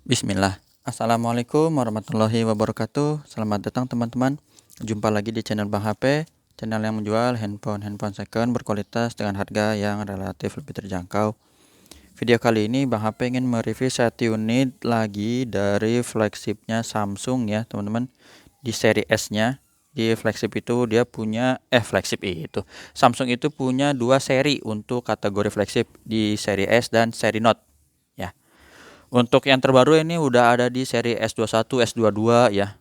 Bismillah. Assalamualaikum warahmatullahi wabarakatuh. Selamat datang teman-teman. Jumpa lagi di channel Bang HP, channel yang menjual handphone second berkualitas dengan harga yang relatif lebih terjangkau. Video kali ini Bang HP ingin mereview satu unit lagi dari flagshipnya Samsung ya teman-teman. Di seri S-nya, di flagship itu dia punya Samsung itu punya dua seri untuk kategori flagship, di seri S dan seri Note ya. Untuk yang terbaru ini udah ada di seri S21, S22 ya.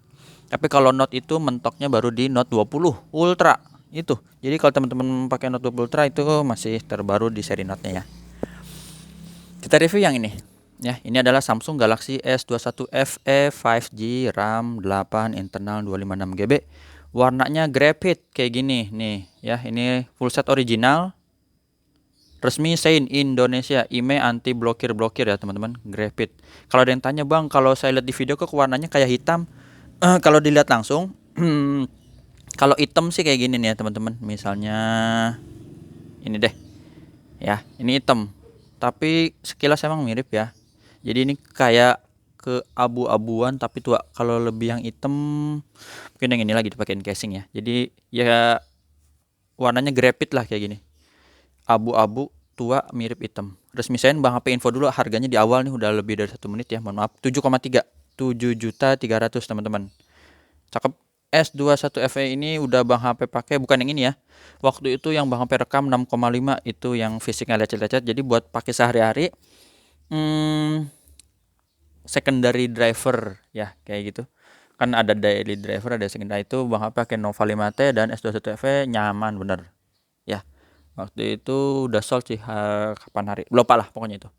Tapi kalau Note itu mentoknya baru di Note 20 Ultra itu. Jadi kalau teman-teman pakai Note 20 Ultra itu masih terbaru di seri Note-nya ya. Kita review yang ini. Ya, ini adalah Samsung Galaxy S21 FE 5G RAM 8 internal 256 GB. Warnanya graphite kayak gini nih ya. Ini full set original. Resmi Sein Indonesia, IMEI anti blokir ya teman-teman, graphite. Kalau ada yang tanya bang, kalau saya lihat di video kok warnanya kayak hitam. Kalau dilihat langsung, kalau hitam sih kayak gini nih ya teman-teman. Misalnya ini deh, ya ini hitam. Tapi sekilas emang mirip ya. Jadi ini kayak ke abu-abuan tapi tua. Kalau lebih yang hitam, mungkin yang ini lagi dipakein casing ya. Jadi ya warnanya graphite lah kayak gini. Abu-abu tua mirip hitam. Resmi saya Bang HP info dulu, harganya di awal nih udah lebih dari 1 menit ya, mohon maaf. 7,3, 7.300.000 teman-teman. Cakep. S21 FE ini udah Bang HP pakai, bukan yang ini ya. Waktu itu yang Bang HP rekam 6,5 itu yang fisiknya lecet-lecet. Jadi buat pakai sehari-hari, secondary driver ya kayak gitu. Kan ada daily driver, ada secondary. Itu Bang HP pakai Nova 5T dan S21 FE nyaman bener ya. Waktu itu udah sold sih, kapan hari lupa lah pokoknya itu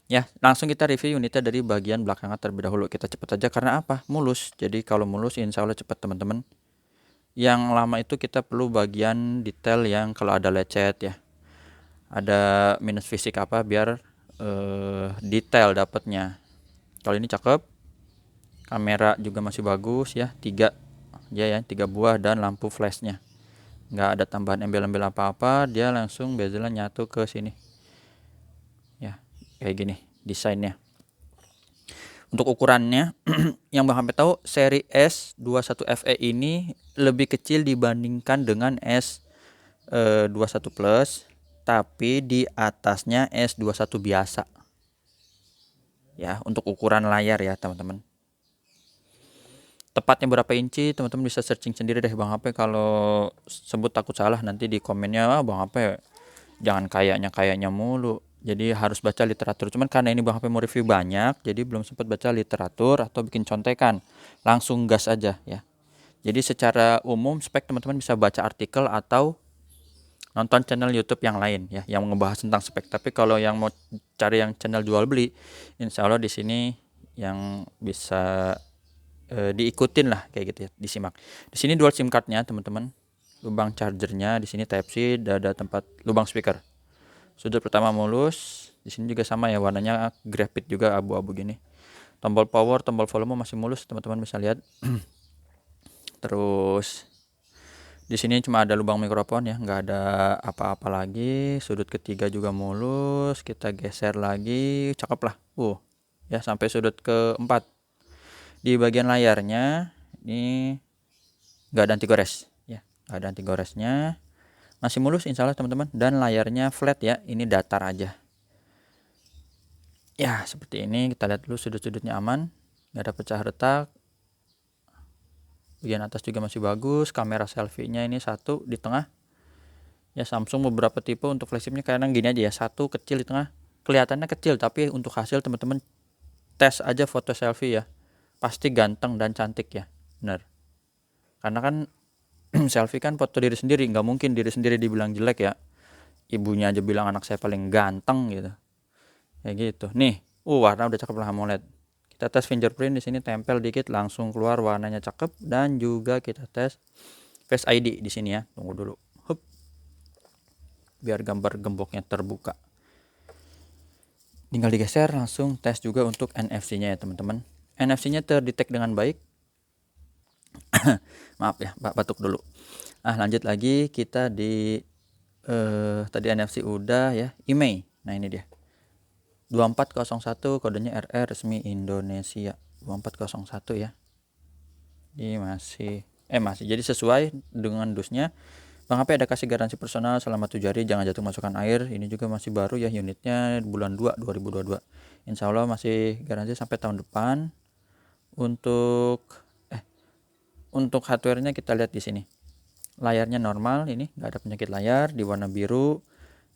ya. Langsung kita review unitnya dari bagian belakangnya terlebih dahulu. Kita cepet aja karena apa, mulus. Jadi kalau mulus insya Allah cepet teman-teman. Yang lama itu kita perlu bagian detail yang kalau ada lecet ya, ada minus fisik apa biar detail dapatnya. Kalau ini cakep, kamera juga masih bagus ya, 3 ya 3 buah, dan lampu flashnya nggak ada tambahan embel-embel apa-apa, dia langsung bezelnya nyatu ke sini ya, kayak gini desainnya. Untuk ukurannya yang Bang HP tahu, seri S21 FE ini lebih kecil dibandingkan dengan S21 Plus, tapi di atasnya S21 biasa ya. Untuk ukuran layar ya teman-teman, tepatnya berapa inci teman-teman bisa searching sendiri deh Bang HP. Kalau sebut takut salah nanti di komennya, Bang HP jangan kayaknya mulu. Jadi harus baca literatur. Cuman karena ini Bang HP mau review banyak, jadi belum sempat baca literatur atau bikin contekan. Langsung gas aja ya. Jadi secara umum spek teman-teman bisa baca artikel atau nonton channel YouTube yang lain ya, yang ngebahas tentang spek. Tapi kalau yang mau cari yang channel jual beli, insya Allah di sini yang bisa diikutin lah kayak gitu ya, disimak. Di sini dual SIM cardnya teman-teman. Lubang chargernya di sini Type C, ada tempat lubang speaker. Sudut pertama mulus, di sini juga sama ya, warnanya graphite juga abu-abu gini. Tombol power, tombol volume masih mulus, teman-teman bisa lihat. Terus di sini cuma ada lubang mikrofon ya, nggak ada apa-apa lagi. Sudut ketiga juga mulus, kita geser lagi, cakep lah. Ya sampai sudut keempat. Di bagian layarnya ini nggak ada anti gores ya, nggak ada anti goresnya. Masih mulus insya Allah teman-teman, dan layarnya flat ya, ini datar aja ya. Seperti ini, kita lihat dulu sudut-sudutnya aman, nggak ada pecah retak. Bagian atas juga masih bagus. Kamera selfie-nya ini satu di tengah ya. Samsung beberapa tipe untuk flagshipnya kadang gini aja ya, satu kecil di tengah, kelihatannya kecil tapi untuk hasil teman-teman tes aja foto selfie ya, pasti ganteng dan cantik ya, bener. Karena kan selfie kan foto diri sendiri, nggak mungkin diri sendiri dibilang jelek ya. Ibunya aja bilang anak saya paling ganteng gitu, kayak gitu nih. Warna udah cakep lah AMOLED. Kita tes fingerprint di sini, tempel dikit langsung keluar warnanya cakep. Dan juga kita tes Face ID di sini ya. Tunggu dulu, hup, biar gambar gemboknya terbuka. Tinggal digeser, langsung tes juga untuk NFC-nya ya teman-teman. NFC-nya terdetek dengan baik. Maaf ya, batuk dulu. Lanjut lagi kita di tadi NFC udah ya, IMEI. Nah ini dia. 2401, kodenya RR, resmi Indonesia 2401 ya. Ini masih jadi sesuai dengan dusnya. Bang HP ada kasih garansi personal selama 7 hari, jangan jatuh masukkan air. Ini juga masih baru ya, unitnya bulan 2 2022. Insya Allah masih garansi sampai tahun depan. Untuk hardware-nya kita lihat di sini. Layarnya normal, ini nggak ada penyakit layar, di warna biru,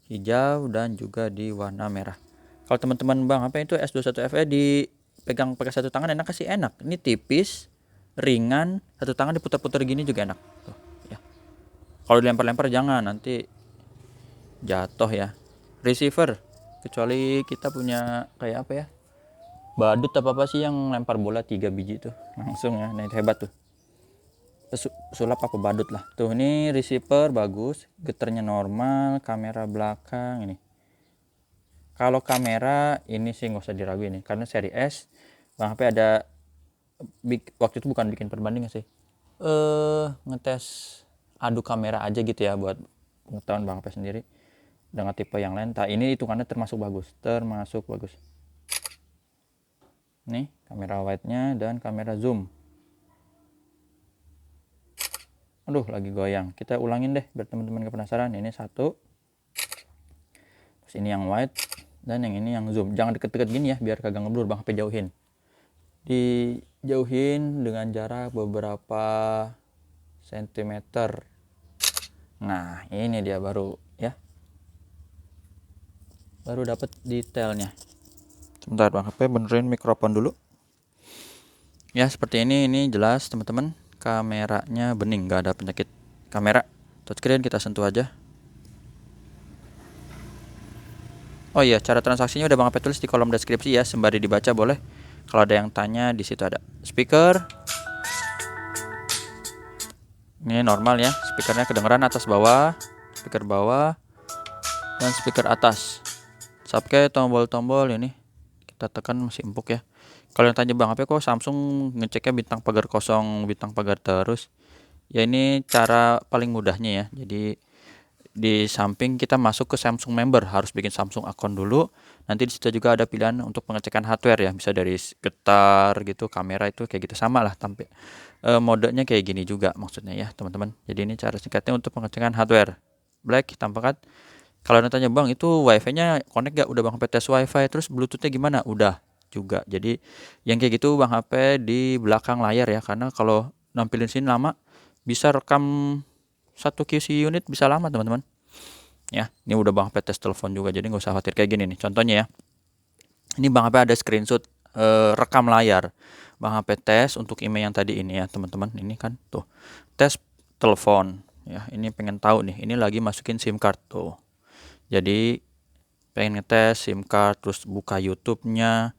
hijau, dan juga di warna merah. Kalau teman-teman Bang HP itu S21 FE dipegang pakai satu tangan enak sih, enak. Ini tipis, ringan, satu tangan diputar-putar gini juga enak. Tuh, ya. Kalau dilempar-lempar jangan, nanti jatuh ya. Receiver, kecuali kita punya kayak apa ya, badut apa sih yang lempar bola 3 biji tuh langsung ya, nah itu hebat tuh. Sulap apa badut lah tuh. Ini receiver bagus, getarnya normal, kamera belakang ini. Kalau kamera ini sih nggak usah diraguin nih, karena seri S Bang HP ada waktu itu bukan bikin perbandingan sih, ngetes adu kamera aja gitu ya, buat pengetahuan Bang HP sendiri dengan tipe yang lain. Nah, ini hitungannya termasuk bagus. Nih kamera wide-nya dan kamera zoom. Aduh, lagi goyang. Kita ulangin deh biar teman-teman gak penasaran. Ini satu, terus ini yang wide, dan yang ini yang zoom. Jangan deket-deket gini ya, biar kagak ngeblur. Bang HP jauhin, dijauhin dengan jarak beberapa sentimeter. Nah ini dia baru ya, baru dapat detailnya. Sebentar Bang HP benerin mikrofon dulu ya. Seperti ini jelas teman-teman, kameranya bening, nggak ada penyakit kamera. Touchscreen kita sentuh aja. Oh iya, cara transaksinya udah Bang HP tulis di kolom deskripsi ya, sembari dibaca boleh. Kalau ada yang tanya, di situ ada speaker. Ini normal ya, speakernya kedengeran atas bawah, speaker bawah, dan speaker atas. Subke tombol-tombol ini kita tekan masih empuk ya. Kalau yang tanya Bang HP kok Samsung ngeceknya bintang pagar kosong, bintang pagar terus. Ya ini cara paling mudahnya ya. Jadi di samping kita masuk ke Samsung member, harus bikin Samsung account dulu. Nanti di situ juga ada pilihan untuk pengecekan hardware ya, bisa dari getar gitu, kamera itu kayak gitu, sama lah tampil. Modenya kayak gini juga maksudnya ya teman-teman. Jadi ini cara singkatnya untuk pengecekan hardware. Black hitam pekat. Kalau tanya Bang itu wifi-nya connect gak? Udah Bang HP tes wifi, terus bluetooth-nya gimana? Udah juga. Jadi yang kayak gitu Bang HP di belakang layar ya, karena kalau nampilin sini lama bisa rekam satu QC unit bisa lama teman-teman ya. Ini udah Bang HP tes telepon juga, jadi nggak usah khawatir. Kayak gini nih contohnya ya, ini Bang HP ada screenshot rekam layar Bang HP tes untuk email yang tadi ini ya teman-teman. Ini kan tuh tes telepon ya, ini pengen tahu nih, ini lagi masukin SIM card tuh. Jadi pengen ngetes SIM card, terus buka YouTube-nya,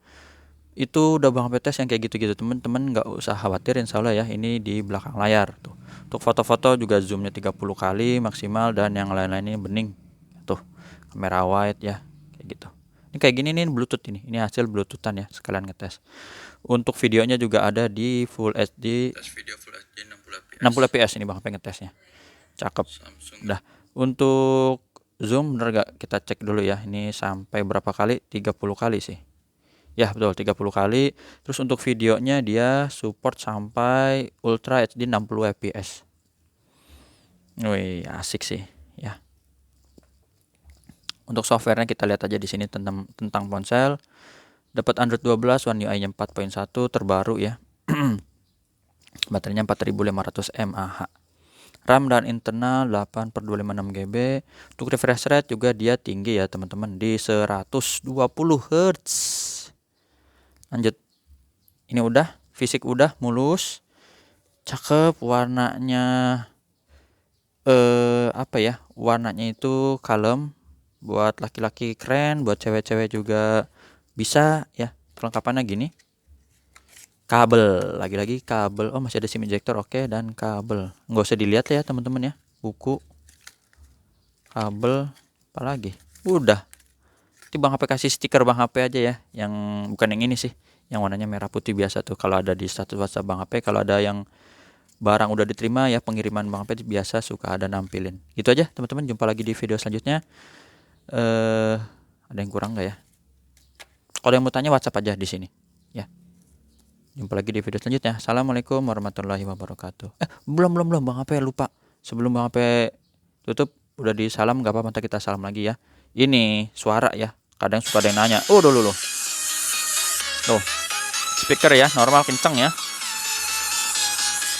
itu udah Bang HP tes yang kayak gitu-gitu teman-teman, nggak usah khawatir insya Allah ya. Ini di belakang layar tuh. Untuk foto-foto juga zoomnya 30 kali maksimal, dan yang lain-lainnya bening tuh, kamera wide ya kayak gitu. Ini kayak gini nih bluetooth, ini hasil bluetoothan ya, sekalian ngetes. Untuk videonya juga ada di Full HD, tes video Full HD 60 fps ini Bang HP ngetesnya, cakep. Udah. Untuk zoom bener gak, kita cek dulu ya, ini sampai berapa kali, 30 kali sih ya, betul 30 kali. Terus untuk videonya dia support sampai Ultra HD 60 fps. Wih, asik sih ya. Untuk softwarenya kita lihat aja di sini tentang ponsel. Dapat Android 12, One UI-nya 4.1 terbaru ya. Baterainya 4500 mAh. RAM dan internal 8/256 GB. Untuk refresh rate juga dia tinggi ya teman-teman, di 120 Hz. Lanjut. Ini udah, fisik udah mulus, cakep. Warnanya apa ya? Warnanya itu kalem, buat laki-laki keren, buat cewek-cewek juga bisa ya. Kelengkapannya gini. Kabel, lagi-lagi kabel. Oh, masih ada SIM ejector, oke, dan kabel. Nggak usah dilihat ya teman-teman ya. Buku, kabel, apalagi. Udah. Nanti Bang HP kasih stiker Bang HP aja ya, yang bukan yang ini sih, yang warnanya merah putih biasa tuh. Kalau ada di status WhatsApp Bang HP, kalau ada yang barang udah diterima ya, pengiriman Bang HP biasa suka ada nampilin. Gitu aja teman-teman, jumpa lagi di video selanjutnya. Ada yang kurang nggak ya? Kalau yang mau tanya WhatsApp aja di sini. Ya. Jumpa lagi di video selanjutnya. Assalamualaikum warahmatullahi wabarakatuh. Belum Bang HP lupa. Sebelum Bang HP tutup udah di salam, nggak apa-apa, nanti kita salam lagi ya. Ini suara ya. Kadang suka ada yang nanya. Oh, dulu. Tuh. Speaker ya, normal kenceng ya.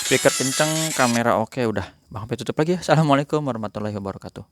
Speaker kenceng, kamera oke, udah. Bang HP tutup lagi ya. Assalamualaikum warahmatullahi wabarakatuh.